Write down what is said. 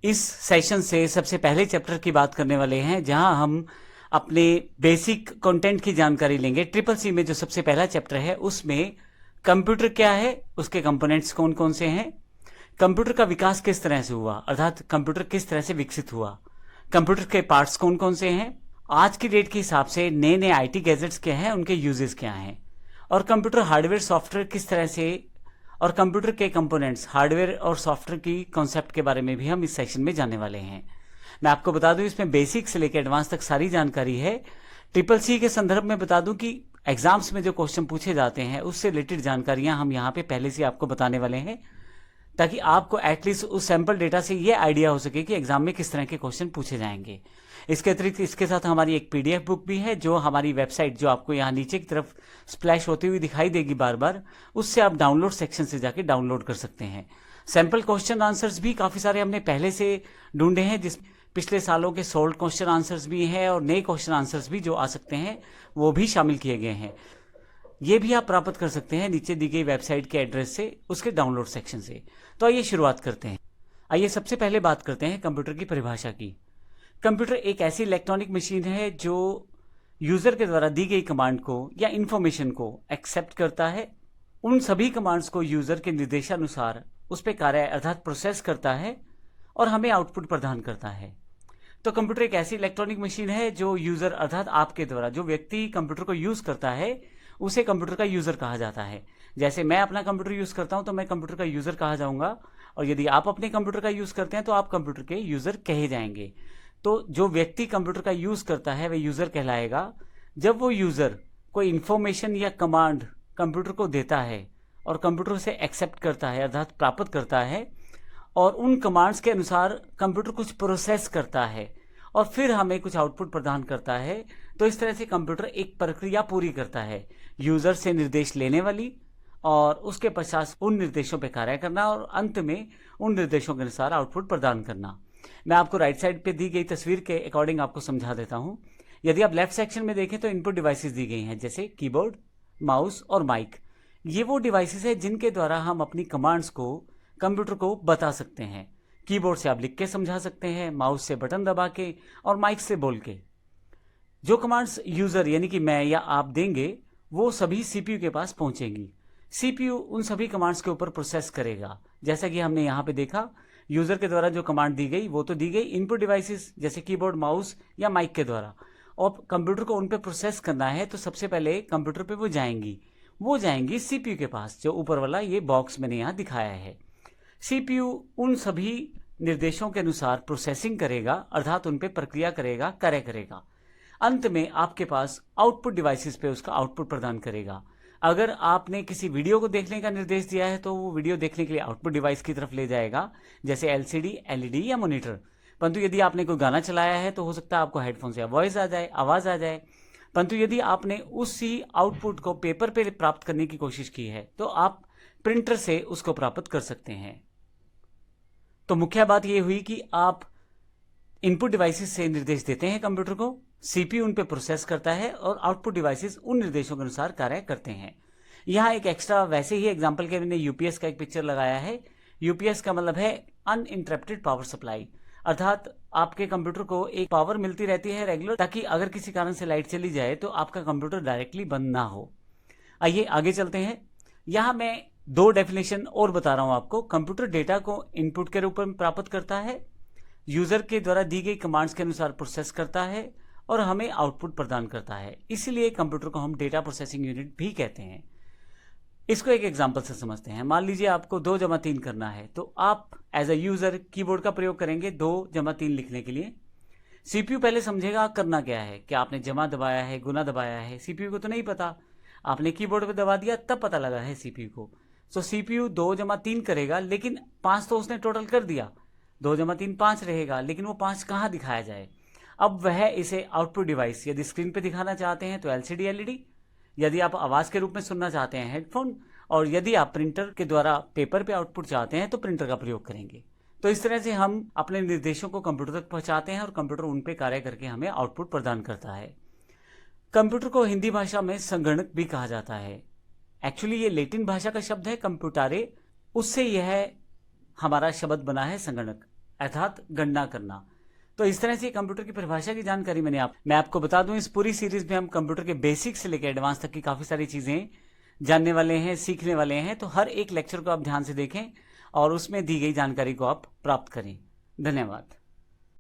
इस सेशन से सबसे पहले चैप्टर की बात करने वाले हैं, जहां हम अपने बेसिक कंटेंट की जानकारी लेंगे। ट्रिपल सी में जो सबसे पहला चैप्टर है उसमें कंप्यूटर क्या है, उसके कंपोनेंट्स कौन कौन से हैं, कंप्यूटर का विकास किस तरह से हुआ, अर्थात कंप्यूटर किस तरह से विकसित हुआ, कंप्यूटर के पार्ट्स कौन कौन से हैं, आज की डेट के हिसाब से नए नए आईटी गैजेट्स क्या हैं, उनके यूजेस क्या हैं, और कंप्यूटर हार्डवेयर सॉफ्टवेयर किस तरह से, और कंप्यूटर के कंपोनेंट्स हार्डवेयर और सॉफ्टवेयर की कॉन्सेप्ट के बारे में भी हम इस सेशन में जानने वाले हैं। मैं आपको बता दूं, इसमें बेसिक से लेकर एडवांस तक सारी जानकारी है। ट्रिपल सी के संदर्भ में बता दूं कि एग्जाम्स में जो क्वेश्चन पूछे जाते हैं उससे रिलेटेड जानकारियां हम यहाँ पे पहले से आपको बताने वाले हैं, ताकि आपको एटलीस्ट उस सैंपल डेटा से ये आइडिया हो सके कि एग्जाम में किस तरह के क्वेश्चन पूछे जाएंगे। इसके अतिरिक्त इसके साथ हमारी एक पीडीएफ बुक भी है, जो हमारी वेबसाइट, जो आपको यहाँ नीचे की तरफ स्प्लैश होती हुई दिखाई देगी बार बार, उससे आप डाउनलोड सेक्शन से जाके डाउनलोड कर सकते हैं। सैंपल क्वेश्चन आंसर्स भी काफ़ी सारे हमने पहले से ढूंढे हैं, जिस पिछले सालों के सोल्व क्वेश्चन आंसर्स भी हैं और नए क्वेश्चन आंसर्स भी जो आ सकते हैं वो भी शामिल किए गए हैं। ये भी आप प्राप्त कर सकते हैं नीचे दी गई वेबसाइट के एड्रेस से, उसके डाउनलोड सेक्शन से। तो आइए शुरुआत करते हैं। आइए सबसे पहले बात करते हैं कंप्यूटर की परिभाषा की। कंप्यूटर एक ऐसी इलेक्ट्रॉनिक मशीन है जो यूजर के द्वारा दी गई कमांड को या इंफॉर्मेशन को एक्सेप्ट करता है, उन सभी कमांड्स को यूजर के निर्देशानुसार उस पर कार्य अर्थात प्रोसेस करता है और हमें आउटपुट प्रदान करता है। तो कंप्यूटर एक ऐसी इलेक्ट्रॉनिक मशीन है जो यूजर अर्थात आपके द्वारा, जो व्यक्ति कंप्यूटर को यूज करता है उसे कंप्यूटर का यूजर कहा जाता है। जैसे मैं अपना कंप्यूटर यूज करता हूं तो मैं कंप्यूटर का यूजर कहा जाऊंगा, और यदि आप अपने कंप्यूटर का यूज करते हैं तो आप कंप्यूटर के यूजर कहे जाएंगे। तो जो व्यक्ति कंप्यूटर का यूज करता है वह यूजर कहलाएगा। जब वो यूजर कोई इंफॉर्मेशन या कमांड कंप्यूटर को देता है और कंप्यूटर से एक्सेप्ट करता है अर्थात प्राप्त करता है, और उन कमांड्स के अनुसार कंप्यूटर कुछ प्रोसेस करता है और फिर हमें कुछ आउटपुट प्रदान करता है, तो इस तरह से कंप्यूटर एक प्रक्रिया पूरी करता है, यूजर से निर्देश लेने वाली, और उसके पश्चात उन निर्देशों पर कार्य करना और अंत में उन निर्देशों के अनुसार आउटपुट प्रदान करना। मैं आपको राइट साइड पे दी गई तस्वीर के अकॉर्डिंग आपको समझा देता हूं। यदि आप लेफ्ट सेक्शन में देखें तो इनपुट डिवाइसेस दी गई हैं, जैसे कीबोर्ड, माउस और माइक। ये वो डिवाइसेस है जिनके द्वारा हम अपनी कमांड्स को कंप्यूटर को बता सकते हैं। कीबोर्ड से आप लिख के समझा सकते हैं, माउस से बटन दबा के, और माइक से बोल के। जो कमांड्स यूजर यानी कि मैं या आप देंगे वो सभी सीपीयू के पास पहुंचेंगी। सीपीयू उन सभी कमांड्स के ऊपर प्रोसेस करेगा। जैसा कि हमने यहाँ पे देखा, यूजर के द्वारा जो कमांड दी गई वो तो दी गई इनपुट डिवाइसेस जैसे कीबोर्ड, माउस या माइक के द्वारा, और कंप्यूटर को उन पे प्रोसेस करना है तो सबसे पहले कंप्यूटर पे वो जाएंगी सीपीयू के पास, जो ऊपर वाला ये बॉक्स मैंने यहाँ दिखाया है। सीपीयू उन सभी निर्देशों के अनुसार प्रोसेसिंग करेगा अर्थात उन पे प्रक्रिया करेगा, कार्य करेगा। अंत में आपके पास आउटपुट डिवाइसेस पे उसका आउटपुट प्रदान करेगा। अगर आपने किसी वीडियो को देखने का निर्देश दिया है तो वो वीडियो देखने के लिए आउटपुट डिवाइस की तरफ ले जाएगा, जैसे एलसीडी, एलईडी या मॉनिटर। परंतु यदि आपने कोई गाना चलाया है तो हो सकता है आपको हेडफोन से आवाज आ जाए। परंतु यदि आपने उसी आउटपुट को पेपर पे प्राप्त करने की कोशिश की है तो आप प्रिंटर से उसको प्राप्त कर सकते हैं। तो मुख्य बात यह हुई कि आप इनपुट डिवाइसेस से निर्देश देते हैं कंप्यूटर को, सीपीयू उन पे प्रोसेस करता है और आउटपुट डिवाइसेस उन निर्देशों के अनुसार कार्य करते हैं। यहाँ एक एक्स्ट्रा वैसे ही एग्जांपल के मैंने यूपीएस का एक पिक्चर लगाया है। यूपीएस का मतलब है अनइंटरप्टेड पावर सप्लाई, अर्थात आपके कंप्यूटर को एक पावर मिलती रहती है रेगुलर, ताकि अगर किसी कारण से लाइट चली जाए तो आपका कंप्यूटर डायरेक्टली बंद ना हो। आइए आगे चलते हैं। यहाँ मैं दो डेफिनेशन और बता रहा हूं आपको। कंप्यूटर डेटा को इनपुट के रूप में प्राप्त करता है, यूजर के द्वारा दी गई कमांड्स के अनुसार प्रोसेस करता है और हमें आउटपुट प्रदान करता है। इसलिए कंप्यूटर को हम डेटा प्रोसेसिंग यूनिट भी कहते हैं। इसको एक एग्जांपल से समझते हैं। मान लीजिए आपको 2 + 3 करना है, तो आप एज अ यूजर कीबोर्ड का प्रयोग करेंगे 2 + 3 लिखने के लिए। सीपीयू पहले समझेगा करना क्या है, क्या आपने जमा दबाया है, गुना दबाया है। सीपीयू को तो नहीं पता, आपने कीबोर्ड पे दबा दिया तब पता लगा है सीपीयू को। तो सीपीयू 2 + 3 करेगा, लेकिन 5 तो उसने टोटल कर दिया, 2 + 3 5 रहेगा, लेकिन वो 5 कहाँ दिखाया जाए। अब वह इसे आउटपुट डिवाइस, यदि स्क्रीन पे दिखाना चाहते हैं तो एलसीडी, एलईडी, यदि आप आवाज के रूप में सुनना चाहते हैं हेडफोन, और यदि आप प्रिंटर के द्वारा पेपर पे आउटपुट चाहते हैं तो प्रिंटर का प्रयोग करेंगे। तो इस तरह से हम अपने निर्देशों को कंप्यूटर तक पहुंचाते हैं और कंप्यूटर उन पे कार्य करके हमें आउटपुट प्रदान करता है। कंप्यूटर को हिंदी भाषा में संगणक भी कहा जाता है। एक्चुअली ये लैटिन भाषा का शब्द है कंप्यूटारे, उससे यह हमारा शब्द बना है संगणक। अर्थात गणना करना। तो इस तरह से कंप्यूटर की परिभाषा की जानकारी मैं आपको बता दूं, इस पूरी सीरीज में हम कंप्यूटर के बेसिक से लेकर एडवांस तक की काफी सारी चीजें जानने वाले हैं, सीखने वाले हैं। तो हर एक लेक्चर को आप ध्यान से देखें और उसमें दी गई जानकारी को आप प्राप्त करें। धन्यवाद।